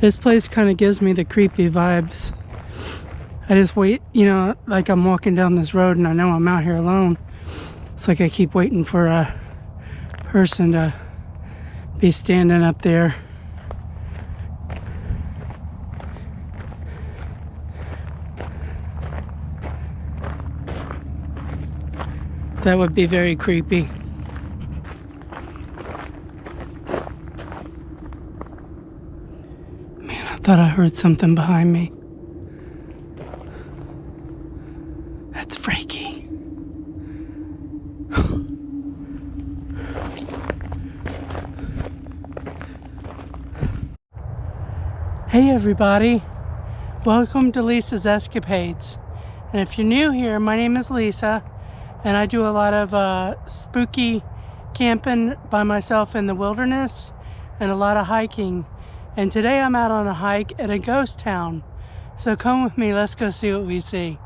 This place kind of gives me the creepy vibes. I just wait, you know, like I'm walking down this road and I know I'm out here alone. It's like I keep waiting for a person to be standing up there. That would be very creepy. Man, I thought I heard something behind me. That's freaky. Hey everybody, welcome to Lisa's Escapades. And if you're new here, my name is Lisa, and I do a lot of spooky camping by myself in the wilderness and a lot of hiking. And today I'm out on a hike at a ghost town. So come with me, let's go see what we see.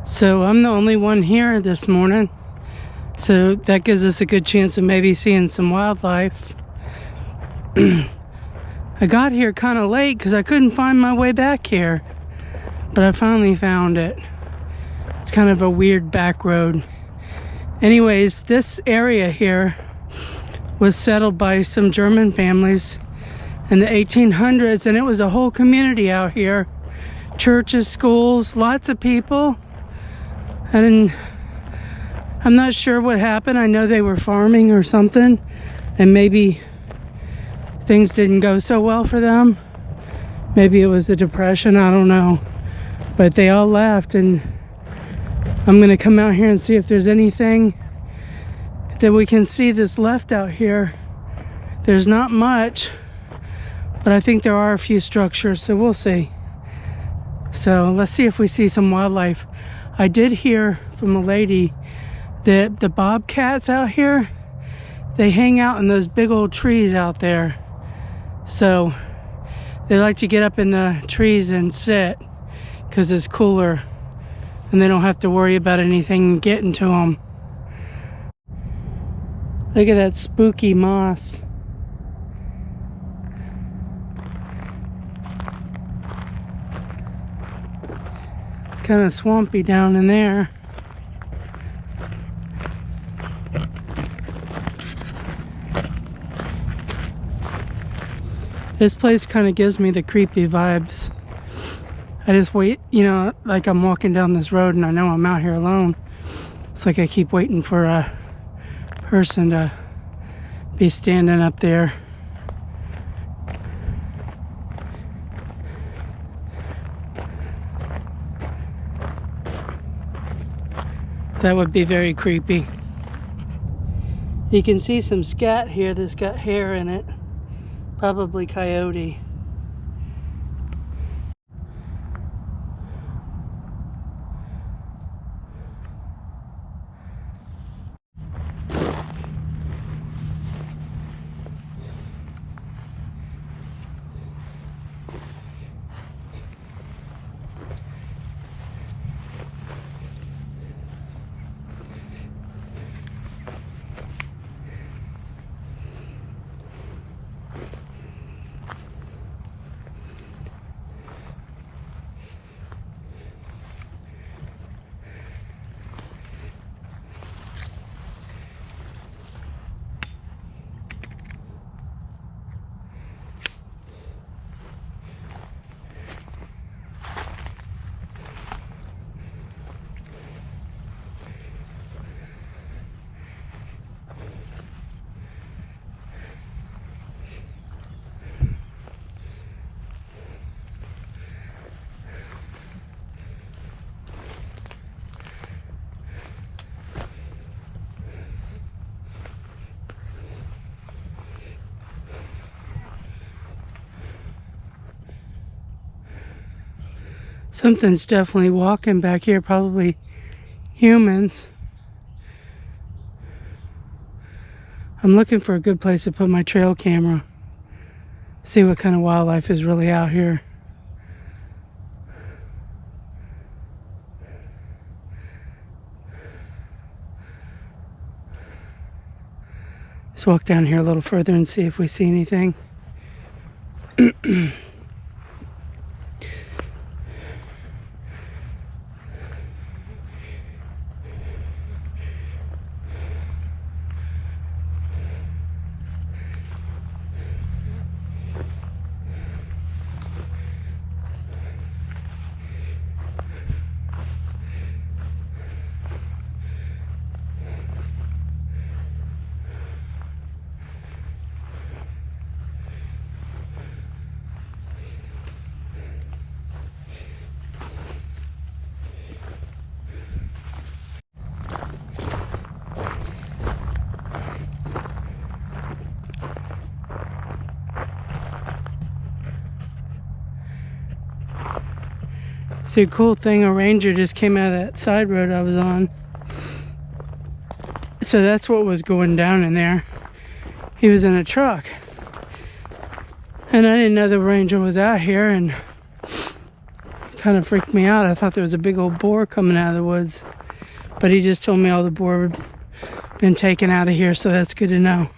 So I'm the only one here this morning, so that gives us a good chance of maybe seeing some wildlife. I got here kind of late because I couldn't find my way back here, but I finally found it. It's kind of a weird back road. Anyways, this area here was settled by some German families in the 1800s, and it was a whole community out here. Churches, schools, lots of people. And I'm not sure what happened. I know they were farming or something, and maybe things didn't go so well for them. Maybe it was the Depression, I don't know. But they all left, and I'm gonna come out here and see if there's anything that we can see that's left out here. There's not much, but I think there are a few structures, so we'll see. So let's see if we see some wildlife. I did hear from a lady that the Bobcats out here, they hang out in those big old trees out there. So they like to get up in the trees and sit because it's cooler and they don't have to worry about anything getting to them. Look at that spooky moss. Kind of swampy down in there. This place kind of gives me the creepy vibes. I just wait, you know, like I'm walking down this road and I know I'm out here alone. It's like I keep waiting for a person to be standing up there. That would be very creepy. You can see some scat here that's got hair in it. Probably coyote. Something's definitely walking back here, probably humans. I'm looking for a good place to put my trail camera. See what kind of wildlife is really out here. Let's walk down here a little further and see if we see anything. See, a cool thing, a ranger just came out of that side road I was on. So that's what was going down in there. He was in a truck. And I didn't know the ranger was out here, and kind of freaked me out. I thought there was a big old boar coming out of the woods. But he just told me all the boar had been taken out of here, so that's good to know.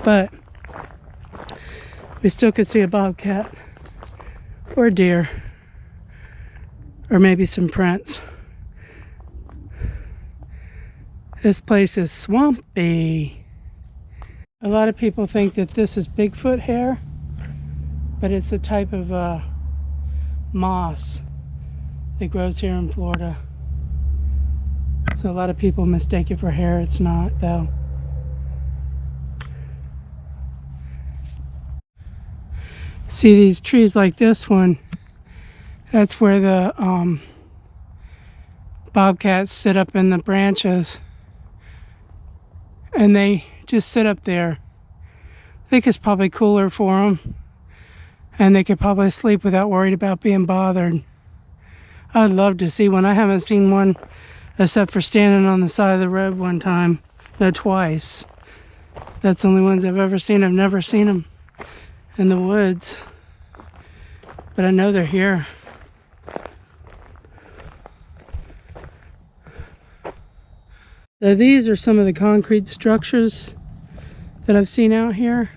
But we still could see a bobcat or a deer. Or maybe some prints. This place is swampy. A lot of people think that this is Bigfoot hair, but it's a type of moss that grows here in Florida. So a lot of people mistake it for hair. It's not, though. See these trees like this one? That's where the bobcats sit up in the branches, and they just sit up there. I think it's probably cooler for them, and they could probably sleep without worried about being bothered. I'd love to see one. I haven't seen one except for standing on the side of the road one time. No, twice. That's the only ones I've ever seen. I've never seen them in the woods, but I know they're here. So these are some of the concrete structures that I've seen out here,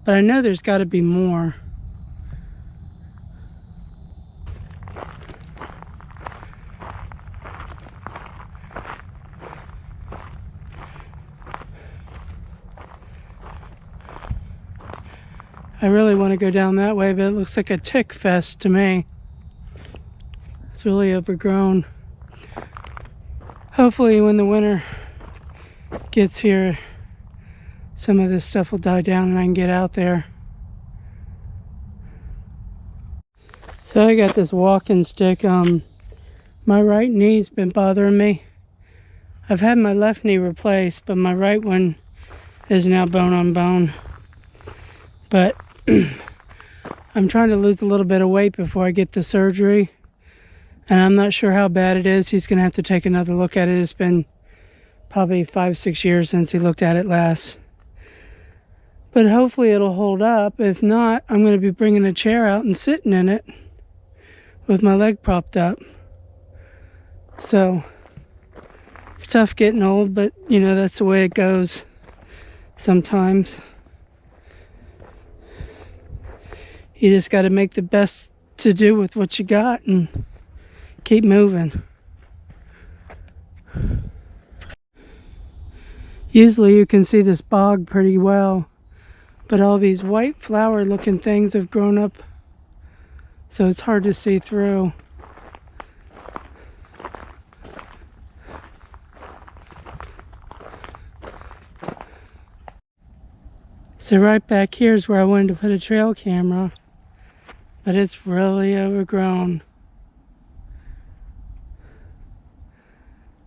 but I know there's got to be more. I really want to go down that way, but it looks like a tick fest to me. It's really overgrown. Hopefully when the winter gets here, some of this stuff will die down and I can get out there. So I got this walking stick. My right knee's been bothering me. I've had my left knee replaced, but my right one is now bone on bone. But I'm trying to lose a little bit of weight before I get the surgery. And I'm not sure how bad it is. He's going to have to take another look at it. It's been probably 5-6 years since he looked at it last. But hopefully it'll hold up. If not, I'm going to be bringing a chair out and sitting in it with my leg propped up. So it's tough getting old, but you know, that's the way it goes sometimes. You just got to make the best to do with what you got and keep moving. Usually you can see this bog pretty well, but all these white flower looking things have grown up, so it's hard to see through. So right back here is where I wanted to put a trail camera, but it's really overgrown.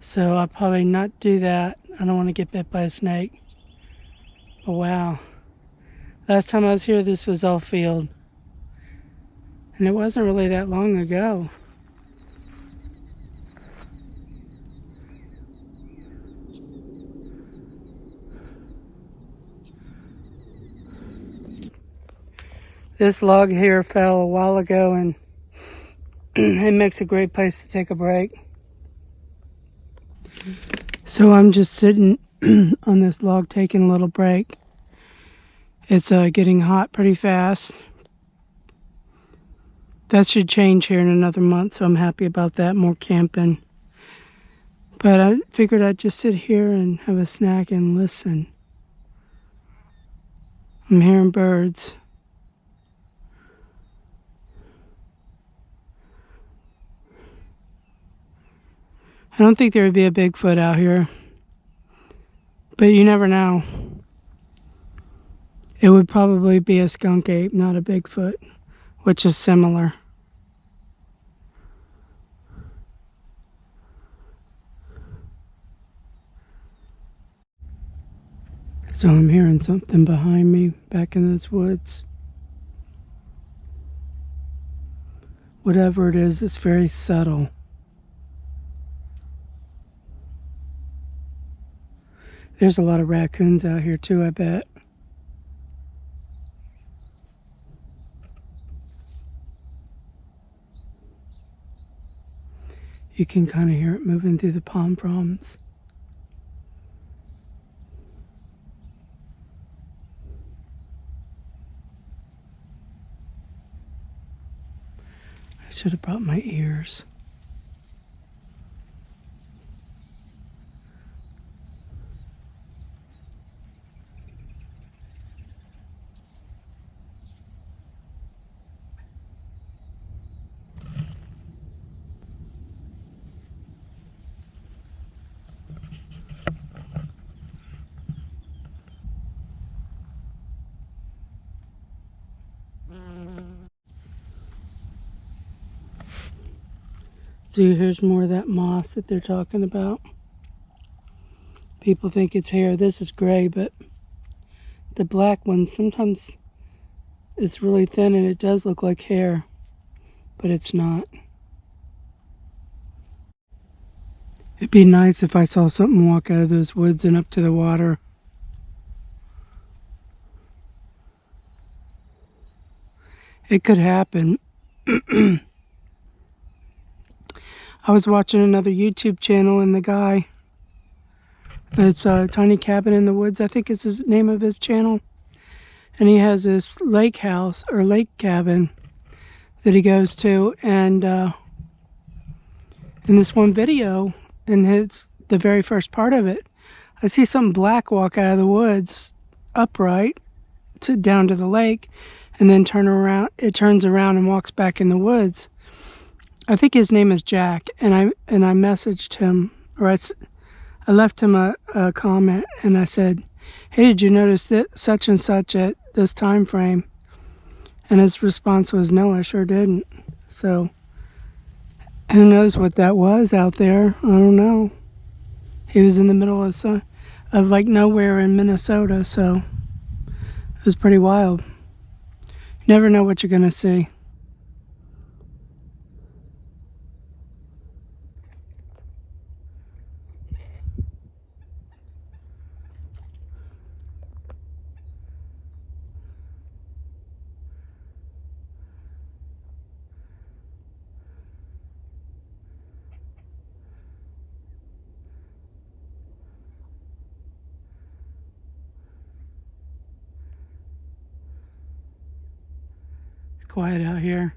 So I'll probably not do that. I don't want to get bit by a snake. But wow. Last time I was here, this was all field. And it wasn't really that long ago. This log here fell a while ago, and it makes a great place to take a break. So I'm just sitting on this log taking a little break. It's getting hot pretty fast. That should change here in another month, so I'm happy about that. More camping. But I figured I'd just sit here and have a snack and listen. I'm hearing birds. I don't think there would be a Bigfoot out here, but you never know. It would probably be a skunk ape, not a Bigfoot, which is similar. So I'm hearing something behind me back in those woods. Whatever it is, it's very subtle. There's a lot of raccoons out here too, I bet. You can kind of hear it moving through the palm fronds. I should have brought my ears. See, here's more of that moss that they're talking about. People think it's hair. This is gray, but the black one, sometimes it's really thin and it does look like hair, but it's not. It'd be nice if I saw something walk out of those woods and up to the water. It could happen. I was watching another YouTube channel, and the guy, it's a Tiny Cabin in the Woods, I think is the name of his channel. And he has this lake house or lake cabin that he goes to, and in this one video, in the very first part of it, I see something black walk out of the woods upright down to the lake, and then it turns around and walks back in the woods. I think his name is Jack, and I messaged him, or I left him a comment, and I said, hey, did you notice that such and such at this time frame? And his response was, no, I sure didn't. So who knows what that was out there? I don't know. He was in the middle of like nowhere in Minnesota, so it was pretty wild. You never know what you're going to see. Quiet out here.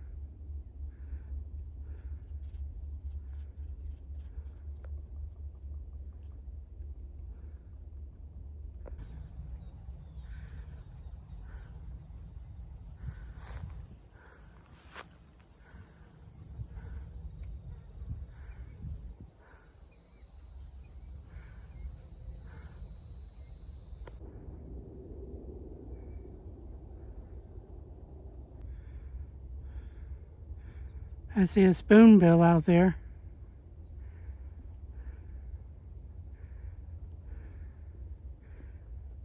I see a spoonbill out there.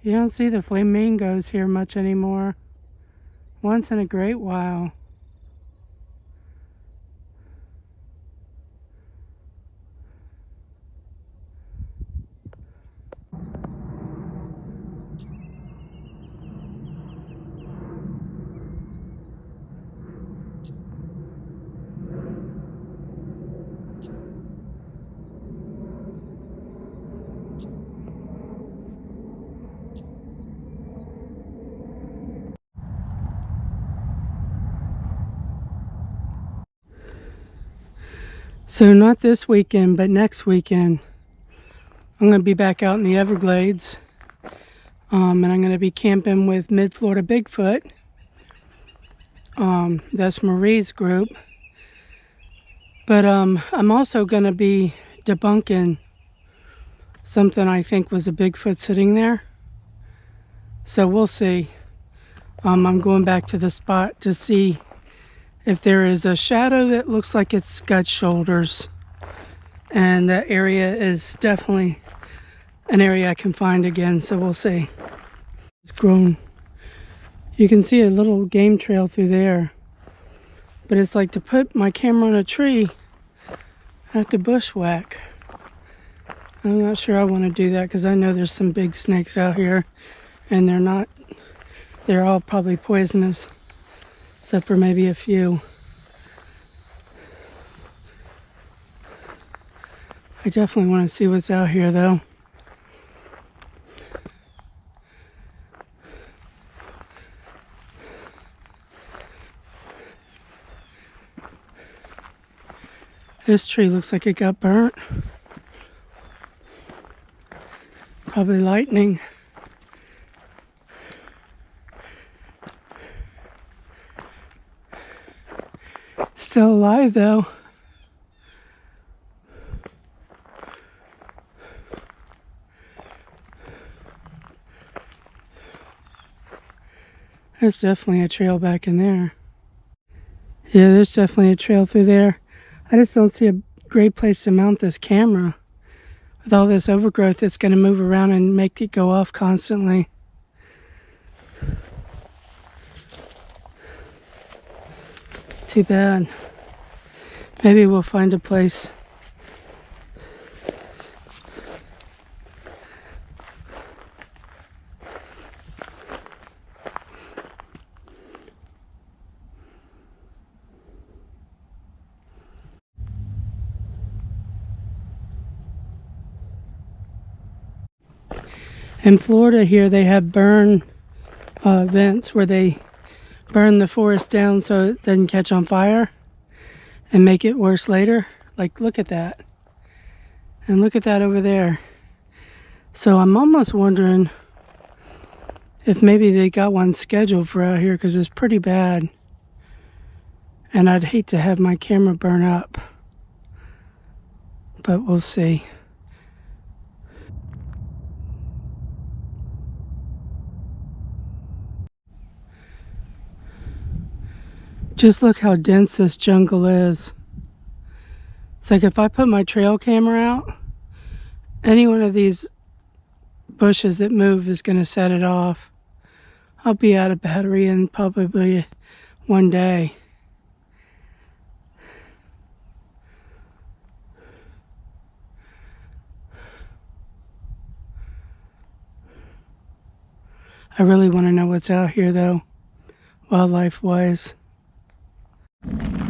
You don't see the flamingos here much anymore. Once in a great while. So not this weekend, but next weekend, I'm going to be back out in the Everglades. And I'm going to be camping with Mid-Florida Bigfoot. That's Marie's group. But I'm also going to be debunking something I think was a Bigfoot sitting there. So we'll see. I'm going back to the spot to see if there is a shadow that looks like it's got shoulders. And that area is definitely an area I can find again, so we'll see. It's grown. You can see a little game trail through there. But it's like to put my camera on a tree, I have to bushwhack. I'm not sure I want to do that because I know there's some big snakes out here and they're all probably poisonous, except for maybe a few. I definitely want to see what's out here though. This tree looks like it got burnt. Probably lightning. Still alive though. There's definitely a trail back in there. Yeah, there's definitely a trail through there. I just don't see a great place to mount this camera. With all this overgrowth, it's going to move around and make it go off constantly. Too bad. Maybe we'll find a place. In Florida here, they have burn vents where they burn the forest down so it doesn't catch on fire and make it worse later. Like, look at that. And look at that over there. So I'm almost wondering if maybe they got one scheduled for out here because it's pretty bad. And I'd hate to have my camera burn up. But we'll see. Just look how dense this jungle is. It's like if I put my trail camera out, any one of these bushes that move is going to set it off. I'll be out of battery in probably one day. I really want to know what's out here though, wildlife-wise.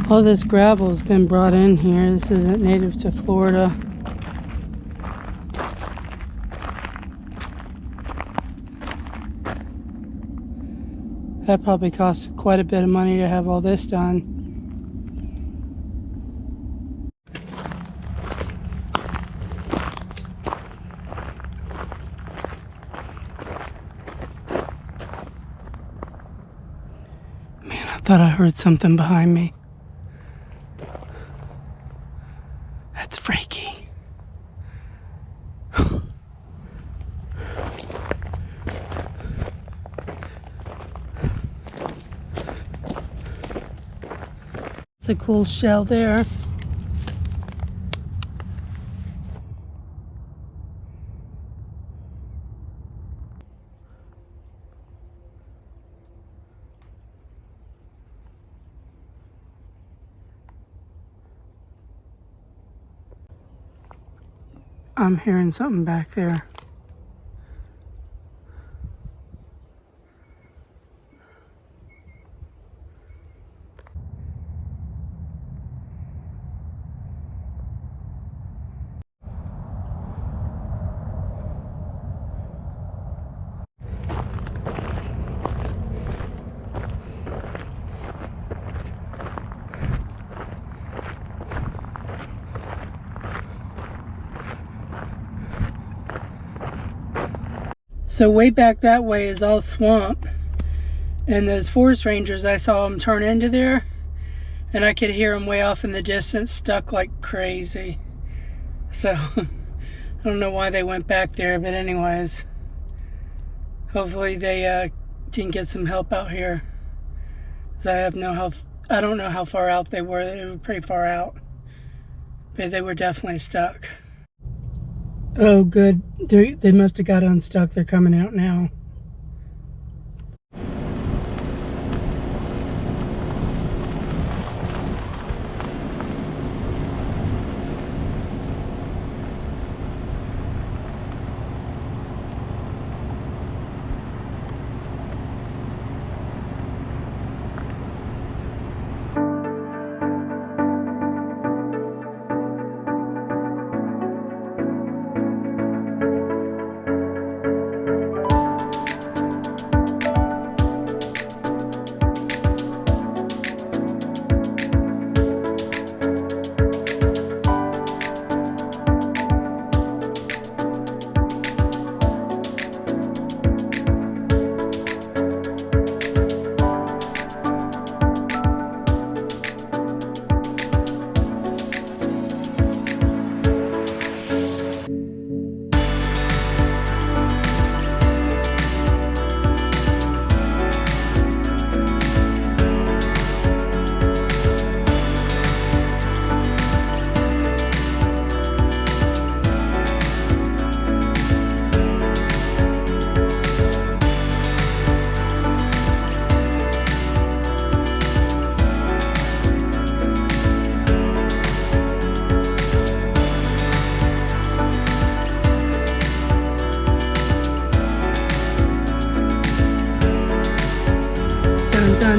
All this gravel has been brought in here. This isn't native to Florida. That probably costs quite a bit of money to have all this done. Man, I thought I heard something behind me. That's freaky. It's a cool shell there. I'm hearing something back there. So way back that way is all swamp. And those forest rangers, I saw them turn into there. And I could hear them way off in the distance, stuck like crazy. So, I don't know why they went back there, but anyways. Hopefully they can get some help out here. 'Cause I don't know how far out they were. They were pretty far out. But they were definitely stuck. Oh, good. They must have got unstuck. They're coming out now.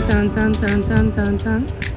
Dun dun dun dun dun dun dun.